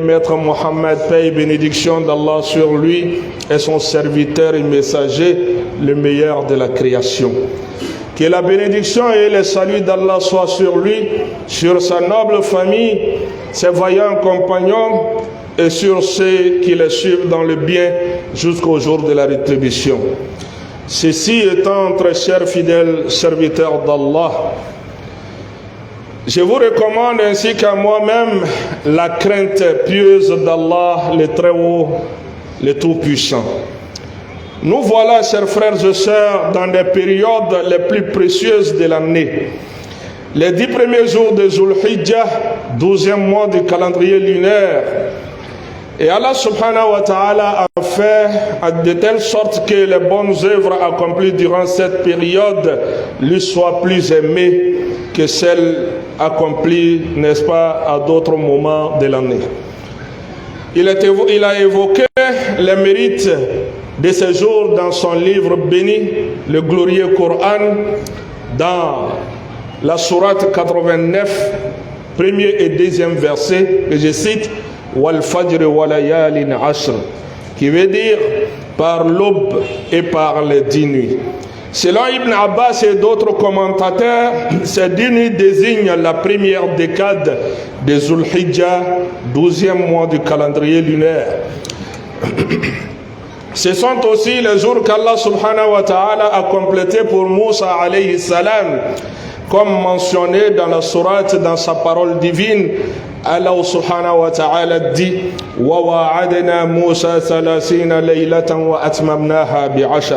Maître Mohammed, paix et bénédiction d'Allah sur lui et son serviteur et messager, le meilleur de la création. Que la bénédiction et le salut d'Allah soient sur lui, sur sa noble famille, ses vaillants compagnons et sur ceux qui le suivent dans le bien jusqu'au jour de la rétribution. Ceci étant, très chers fidèles serviteurs d'Allah, je vous recommande ainsi qu'à moi-même la crainte pieuse d'Allah, le Très-Haut, le Tout-Puissant. Nous voilà, chers frères et sœurs, dans les périodes les plus précieuses de l'année. Les 10 premiers jours de Zulhijjah, 12e mois du calendrier lunaire. Et Allah subhanahu wa ta'ala a fait de telle sorte que les bonnes œuvres accomplies durant cette période lui soient plus aimées que celles accomplies, n'est-ce pas, à d'autres moments de l'année. Il a évoqué les mérites de ces jours dans son livre béni, le glorieux Coran, dans la sourate 89, premier et deuxième verset, que je cite, Wal Fajr wa layalin ashr, qui veut dire par l'aube et par les 10 nuits. Selon Ibn Abbas et d'autres commentateurs, ces 10 nuits désignent la première décade de Zulhijjah, 12e mois du calendrier lunaire. Ce sont aussi les jours qu'Allah subhanahu wa ta'ala a complétés pour Moussa alayhi salam, comme mentionné dans la sourate, dans sa parole divine. Allah subhanahu wa ta'ala dit wa wa'adna Moussa 30 laylatan wa atmamnaha bi 10.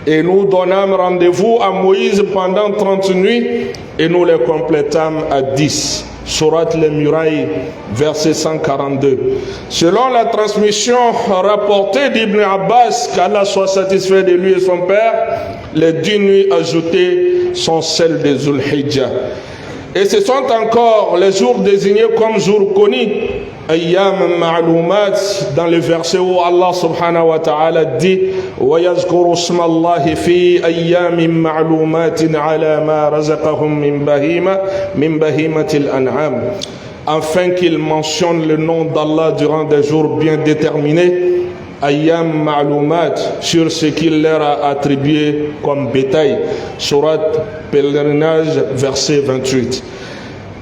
Et nous donnâmes rendez-vous à Moïse pendant 30 nuits et nous les complétâmes à 10. Sourate les Murailles, verset 142. Selon la transmission rapportée d'Ibn Abbas, qu'Allah soit satisfait de lui et son père, les 10 nuits ajoutées sont celles de Zulhijjah. Et ce sont encore les jours désignés comme jours connus, Ayyam ma'lumat, dans le verset où Allah subhanahu wa ta'ala dit wa yazkuru smallahi fi ayyamin ma'lumatin ala ma razaqahum min bahimatil an'am, afin qu'il mentionne le nom d'Allah durant des jours bien déterminés, Ayyam ma'lumat, sur ce qu'il leur a attribué comme bétail. Sourate Pèlerinage, verset 28.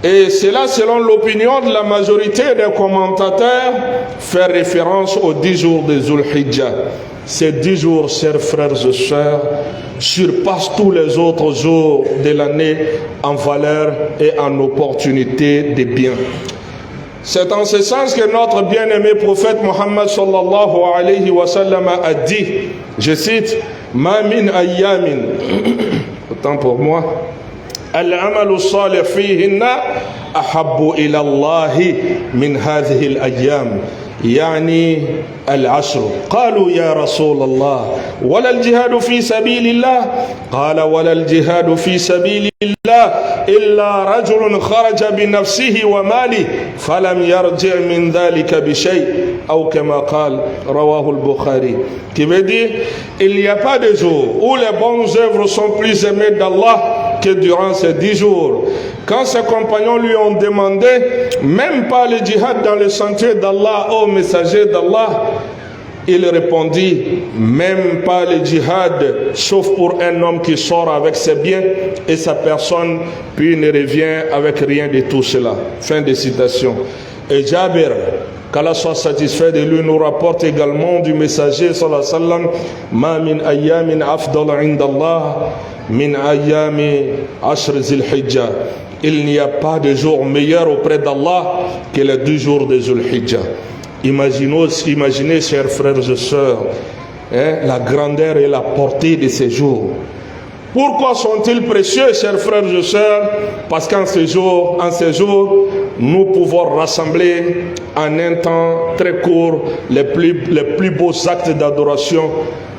Et cela, selon l'opinion de la majorité des commentateurs, fait référence aux 10 jours de Zulhijjah. Ces 10 jours, chers frères et sœurs, surpassent tous les autres jours de l'année en valeur et en opportunité de bien. C'est en ce sens que notre bien-aimé prophète Mohammed sallallahu alayhi wa sallam a dit, je cite, Ma min ayyamin, autant pour moi, al-amalu salih fihinna ahabbu ila Allahi min hadhihi al-ayyam. يعني العشر. قالوا يا رسول الله ولا الجهاد في سبيل الله؟ قال ولا الجهاد في سبيل الله إلا رجل خرج بنفسه وماله فلم يرجع من ذلك بشيء أو كما قال رواه البخاري. Qui veut dire, il n'y a pas de jour où les bonnes œuvres sont plus aimées d'Allah que durant ces 10 jours. Quand ses compagnons lui ont demandé, même pas le djihad dans le sentier d'Allah, ô messager d'Allah, il répondit, même pas le djihad, sauf pour un homme qui sort avec ses biens et sa personne, puis ne revient avec rien de tout cela. Fin de citation. Et Jabir, qu'Allah soit satisfait de lui, nous rapporte également du messager sallallahu alayhi wa sallam, ma min ayyamin afdal indallah min ayyami ashr zilhijjah. Il n'y a pas de jour meilleur auprès d'Allah que les 2 jours de Zulhijjah. Imaginez, chers frères et sœurs, la grandeur et la portée de ces jours. Pourquoi sont-ils précieux, chers frères et sœurs? Parce qu'en ces jours, nous pouvons rassembler en un temps très court les plus beaux actes d'adoration,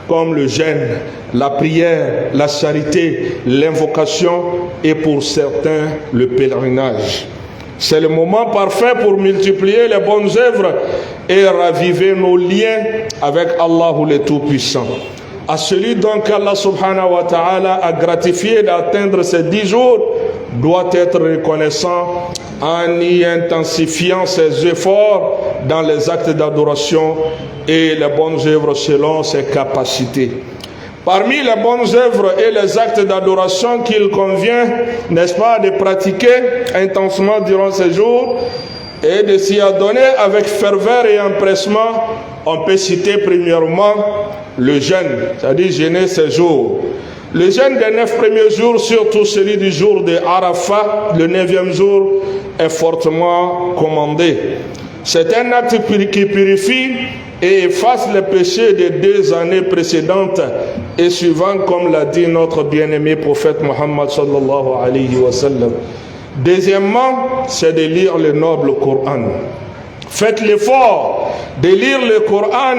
comme le jeûne, la prière, la charité, l'invocation et pour certains le pèlerinage. C'est le moment parfait pour multiplier les bonnes œuvres et raviver nos liens avec Allah le Tout-Puissant. À celui donc qu'Allah subhanahu wa ta'ala a gratifié d'atteindre ces 10 jours, doit être reconnaissant en y intensifiant ses efforts dans les actes d'adoration et les bonnes œuvres selon ses capacités. Parmi les bonnes œuvres et les actes d'adoration qu'il convient, n'est-ce pas, de pratiquer intensément durant ces jours et de s'y adonner avec ferveur et empressement, on peut citer premièrement le jeûne, c'est-à-dire jeûner ces jours. Le jeûne des 9 premiers jours, surtout celui du jour de Arafat, le 9e jour, est fortement commandé. C'est un acte qui purifie et efface les péchés des 2 années précédentes et suivantes, comme l'a dit notre bien-aimé prophète Mohammed sallallahu alayhi wa sallam. Deuxièmement, c'est de lire le noble Coran. Faites l'effort de lire le Coran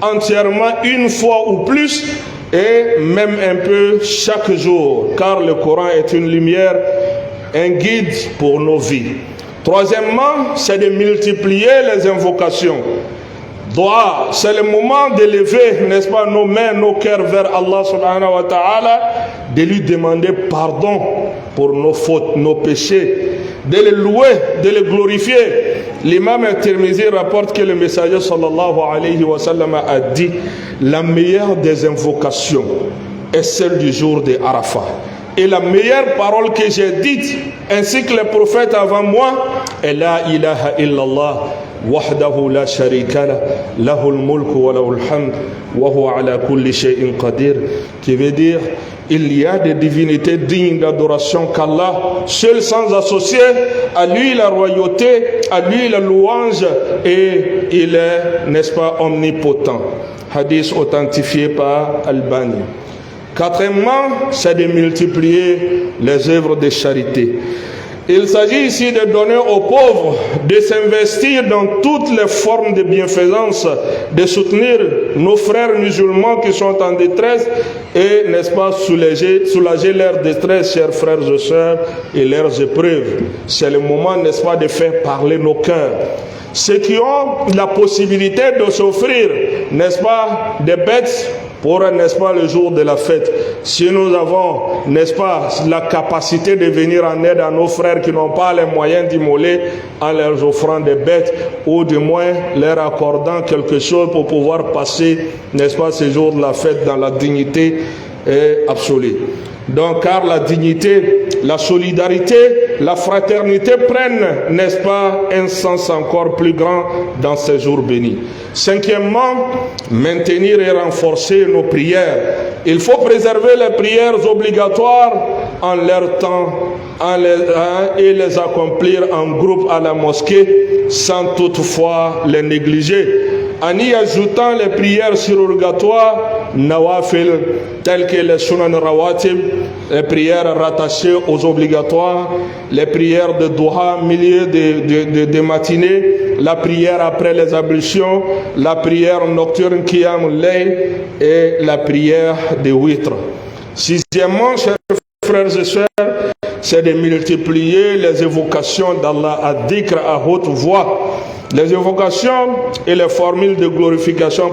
entièrement une fois ou plus, et même un peu chaque jour, car le Coran est une lumière, un guide pour nos vies. Troisièmement, c'est de multiplier les invocations. Doa, c'est le moment d'élever, n'est-ce pas, nos mains, nos cœurs vers Allah subhanahu wa ta'ala, de lui demander pardon pour nos fautes, nos péchés, de le louer, de le glorifier. L'imam Tirmizi rapporte que le messager sallallahu alayhi wa sallam a dit: la meilleure des invocations est celle du jour de Arafat. Et la meilleure parole que j'ai dite, ainsi que les prophètes avant moi, est la ilaha illallah wahdahu la sharika lah, lahul mulku wa lahul hamd wa huwa ala kulli shay'in qadir, qui veut dire il y a des divinités dignes d'adoration qu'Allah, seul sans associer, à lui la royauté, à lui la louange, et il est, n'est-ce pas, omnipotent. Hadith authentifié par Albani. Quatrièmement, c'est de multiplier les œuvres de charité. Il s'agit ici de donner aux pauvres, de s'investir dans toutes les formes de bienfaisance, de soutenir nos frères musulmans qui sont en détresse et, n'est-ce pas, soulager leur détresse, chers frères et sœurs, et leurs épreuves. C'est le moment, n'est-ce pas, de faire parler nos cœurs. Ceux qui ont la possibilité de s'offrir, n'est-ce pas, des bêtes pour, n'est-ce pas, le jour de la fête. Si nous avons, n'est-ce pas, la capacité de venir en aide à nos frères qui n'ont pas les moyens d'immoler en leur offrant des bêtes, ou du moins leur accordant quelque chose pour pouvoir passer, n'est-ce pas, ce jour de la fête dans la dignité absolue. Donc, car la dignité, la solidarité, la fraternité prennent, n'est-ce pas, un sens encore plus grand dans ces jours bénis. Cinquièmement, maintenir et renforcer nos prières. Il faut préserver les prières obligatoires en leur temps et les accomplir en groupe à la mosquée sans toutefois les négliger. En y ajoutant les prières surrogatoires, nawafil, telles que les sunan rawatib, les prières rattachées aux obligatoires, les prières de duha, milieu de matinée, la prière après les ablutions, la prière nocturne qiyam al-layl et la prière de witr. Sixièmement, chers frères et sœurs, c'est de multiplier les évocations d'Allah ad-dhikr à haute voix. Les évocations et les formules de glorification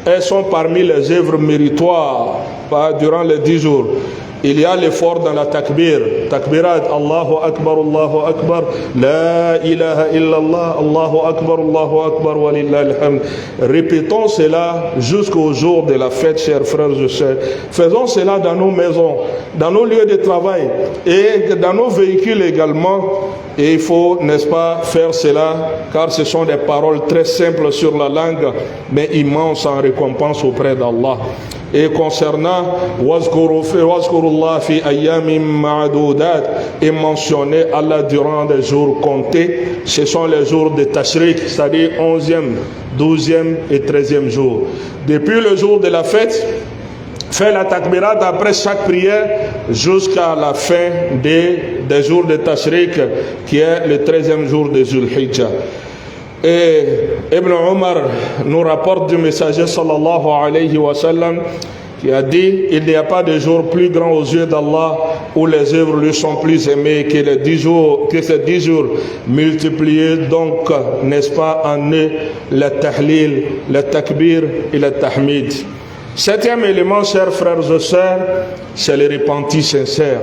elles sont parmi les œuvres méritoires durant les 10 jours. Il y a l'effort dans la takbir. Takbirat, Allahu Akbar, la ilaha illallah, Allahu Akbar, walillahil hamd. Répétons cela jusqu'au jour de la fête, chers frères et sœurs. Faisons cela dans nos maisons, dans nos lieux de travail et dans nos véhicules également. Et il faut, n'est-ce pas, faire cela, car ce sont des paroles très simples sur la langue, mais immenses en récompense auprès d'Allah. Et concernant Wazkurullah fi ayyamim ma'adoudat, et mentionner Allah durant des jours comptés, ce sont les jours de Tashrik, c'est-à-dire 11e, 12e et 13e jour. Depuis le jour de la fête, fait la takbirat après chaque prière jusqu'à la fin des jours de Tashrik, qui est le 13e jour de Zulhijjah. Et Ibn Omar nous rapporte du messager sallallahu alayhi wa sallam qui a dit: il n'y a pas de jour plus grand aux yeux d'Allah où les œuvres lui sont plus aimées que les 10 jours, que ces 10 jours. Multipliez donc, n'est-ce pas, en eux le tahlil, le takbir et le tahmid. Septième élément, chers frères et sœurs, c'est le repenti sincère.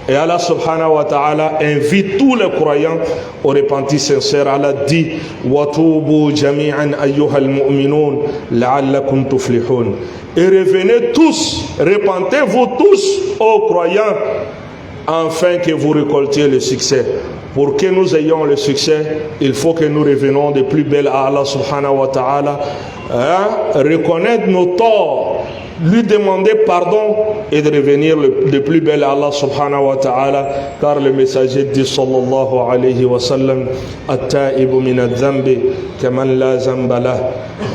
Et Allah subhanahu wa ta'ala invite tous les croyants au repenti sincère. Allah dit وَتُوبُوا جَمِيعًا أَيُّهَا الْمُؤْمِنُونَ لَعَلَّكُمْ تُفْلِحُونَ. Et revenez tous, repentez-vous tous, ô croyants, afin que vous récoltiez le succès. Pour que nous ayons le succès, il faut que nous revenions de plus belle à Allah subhanahu wa ta'ala, reconnaître nos torts, lui demander pardon et de revenir de plus belle à Allah subhanahu wa ta'ala, car le messager dit sallallahu alayhi wa sallam at-ta'ibu min adh-dhanbi kaman la dhanba lah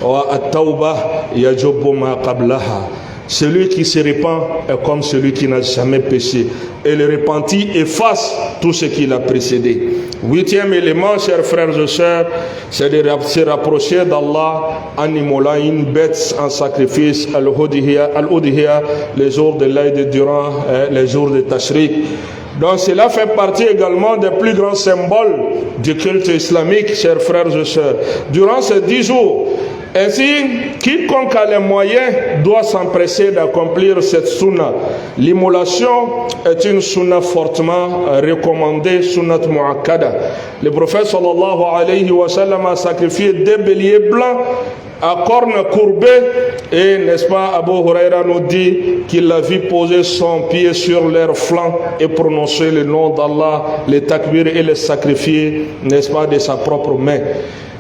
wa at-tawbah yajubu ma qablaha. Celui qui se repent est comme celui qui n'a jamais péché. Et le repenti efface tout ce qui l'a précédé. Huitième élément, chers frères et sœurs, c'est de se rapprocher d'Allah en immolant une bête en sacrifice, al-Udhiya, les jours de l'Aïd durant les jours de Tashriq. Donc cela fait partie également des plus grands symboles du culte islamique, chers frères et sœurs. Durant ces 10 jours, ainsi, quiconque a les moyens doit s'empresser d'accomplir cette sunna. L'immolation est une sunna fortement recommandée, sunnat mu'akkada. Le prophète sallallahu alayhi wa sallam a sacrifié 2 béliers blancs à cornes courbées et, n'est-ce pas, Abu Huraira nous dit qu'il a vu poser son pied sur leur flanc et prononcer le nom d'Allah, les takbir et les sacrifier, n'est-ce pas, de sa propre main.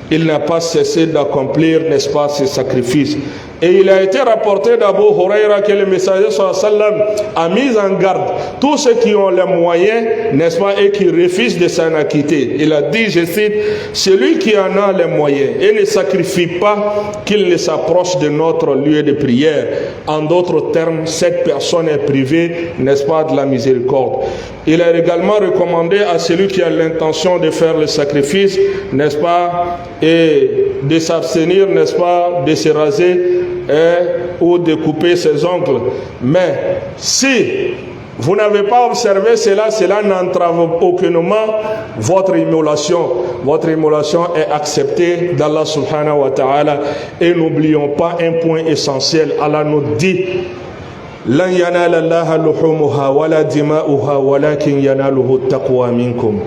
Il n'a pas cessé d'accomplir, n'est-ce pas, ces sacrifices. Et il a été rapporté d'Abu Huraira que le messager sallam a mis en garde tous ceux qui ont les moyens, n'est-ce pas, et qui refusent de s'en acquitter. Il a dit, je cite, celui qui en a les moyens et ne sacrifie pas, qu'il ne s'approche de notre lieu de prière. En d'autres termes, cette personne est privée, n'est-ce pas, de la miséricorde. Il a également recommandé à celui qui a l'intention de faire le sacrifice, n'est-ce pas, et de s'abstenir, n'est-ce pas, de se raser ou de couper ses ongles. Mais si vous n'avez pas observé cela, cela n'entrave aucunement votre immolation. Votre immolation est acceptée d'Allah subhanahu wa ta'ala. Et n'oublions pas un point essentiel. Allah nous dit لن ينال الله لحومها ولا دماؤها ولكن يناله التقوى منكم.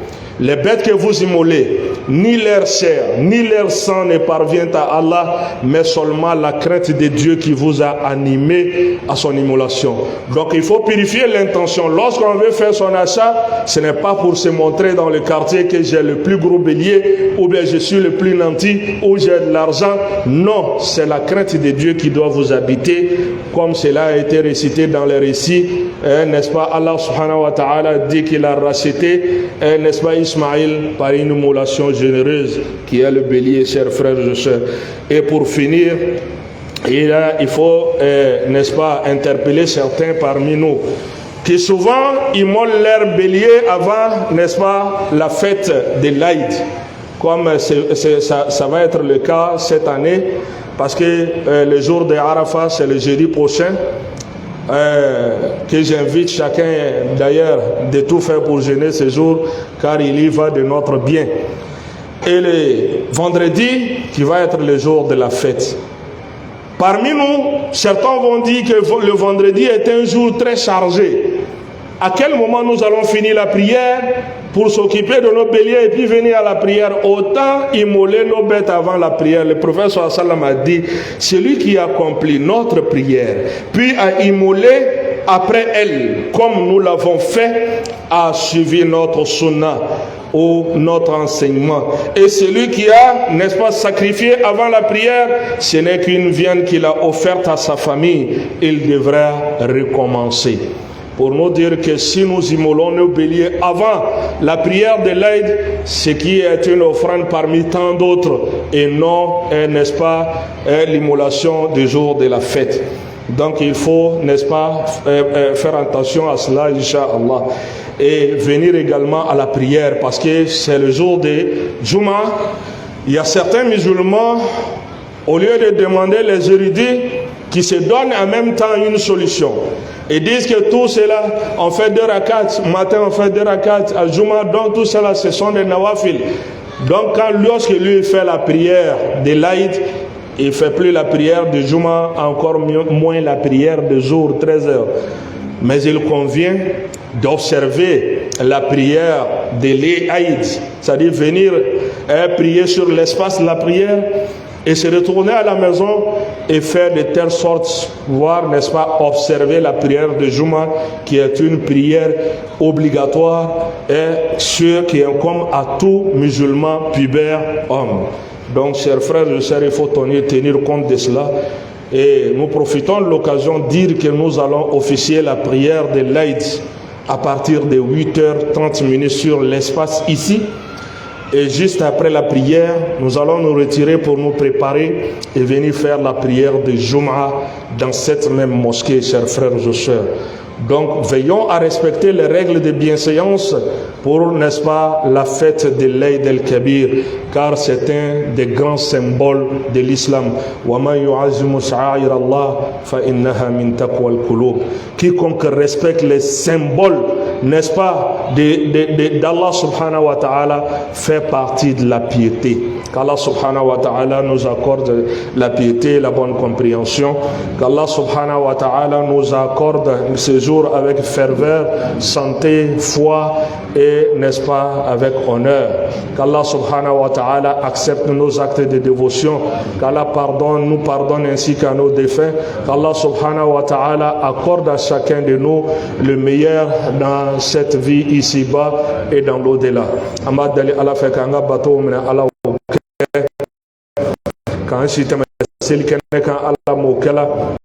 Les bêtes que vous immolez, ni leur chair, ni leur sang ne parvient à Allah, mais seulement la crainte de Dieu qui vous a animé à son immolation. Donc il faut purifier l'intention. Lorsqu'on veut faire son achat, ce n'est pas pour se montrer dans le quartier que j'ai le plus gros bélier, ou bien je suis le plus nanti, ou j'ai de l'argent. Non, c'est la crainte de Dieu qui doit vous habiter, comme cela a été récité dans les récits, n'est-ce pas? Allah subhanahu wa ta'ala dit qu'il a racheté, n'est-ce pas, Ismaïl par une immolation généreuse qui est le bélier, chers frères et sœurs. Et pour finir, il faut, n'est-ce pas, interpeller certains parmi nous qui souvent immolent leur bélier avant, n'est-ce pas, la fête de l'Aïd, comme ça va être le cas cette année, parce que le jour de Arafat, c'est le jeudi prochain. Que j'invite chacun d'ailleurs de tout faire pour jeûner ce jour, car il y va de notre bien. Et le vendredi qui va être le jour de la fête. Parmi nous, certains vont dire que le vendredi est un jour très chargé. À quel moment nous allons finir la prière pour s'occuper de nos béliers et puis venir à la prière? Autant immoler nos bêtes avant la prière. Le prophète sallallahu alayhi wa sallam a dit, celui qui accomplit notre prière puis a immolé après elle, comme nous l'avons fait, a suivi notre sunna ou notre enseignement. Et celui qui a, n'est-ce pas, sacrifié avant la prière, ce n'est qu'une viande qu'il a offerte à sa famille. Il devra recommencer. Pour nous dire que si nous immolons nos béliers avant la prière de l'Aïd, ce qui est une offrande parmi tant d'autres, et non, n'est-ce pas, l'immolation du jour de la fête. Donc il faut, n'est-ce pas, faire attention à cela, Inch'Allah. Et venir également à la prière, parce que c'est le jour de Juma. Il y a certains musulmans, au lieu de demander les érudits, qui se donnent en même temps une solution. Et disent que tout cela, on fait 2 rakats, matin on fait 2 rakats, à Juma, donc tout cela ce sont des nawafil. Donc lorsque lui fait la prière de l'Aïd, Il ne fait plus la prière de Juma, encore moins la prière de jour, 13 heures. Mais il convient d'observer la prière de l'Aïd, c'est-à-dire venir prier sur l'espace de la prière et se retourner à la maison et faire de telle sorte, voire, n'est-ce pas, observer la prière de Juma, qui est une prière obligatoire et sûre qui incombe à tout musulman pubère homme. Donc, chers frères et sœurs, il faut tenir compte de cela. Et nous profitons de l'occasion de dire que nous allons officier la prière de l'Aïd à partir de 8h30 sur l'espace ici. Et juste après la prière, nous allons nous retirer pour nous préparer et venir faire la prière de Jum'a dans cette même mosquée, chers frères et sœurs. Donc, veillons à respecter les règles de bienséance pour, n'est-ce pas, la fête de l'Aïd el-Kabir, car c'est un des grands symboles de l'islam. Quiconque respecte les symboles, n'est-ce pas, d'Allah subhanahu wa ta'ala fait partie de la piété. Qu'Allah subhanahu wa ta'ala nous accorde la piété et la bonne compréhension. Qu'Allah subhanahu wa ta'ala nous accorde ce jour avec ferveur, santé, foi et, n'est-ce pas, avec honneur. Qu'Allah subhanahu wa ta'ala accepte nos actes de dévotion. Qu'Allah nous pardonne ainsi qu'à nos défunts. Qu'Allah subhanahu wa ta'ala accorde à chacun de nous le meilleur dans cette vie ici-bas et dans l'au-delà. Amad dali ala fekanga bato mina ala kan shi ta mai silken kan ala mokala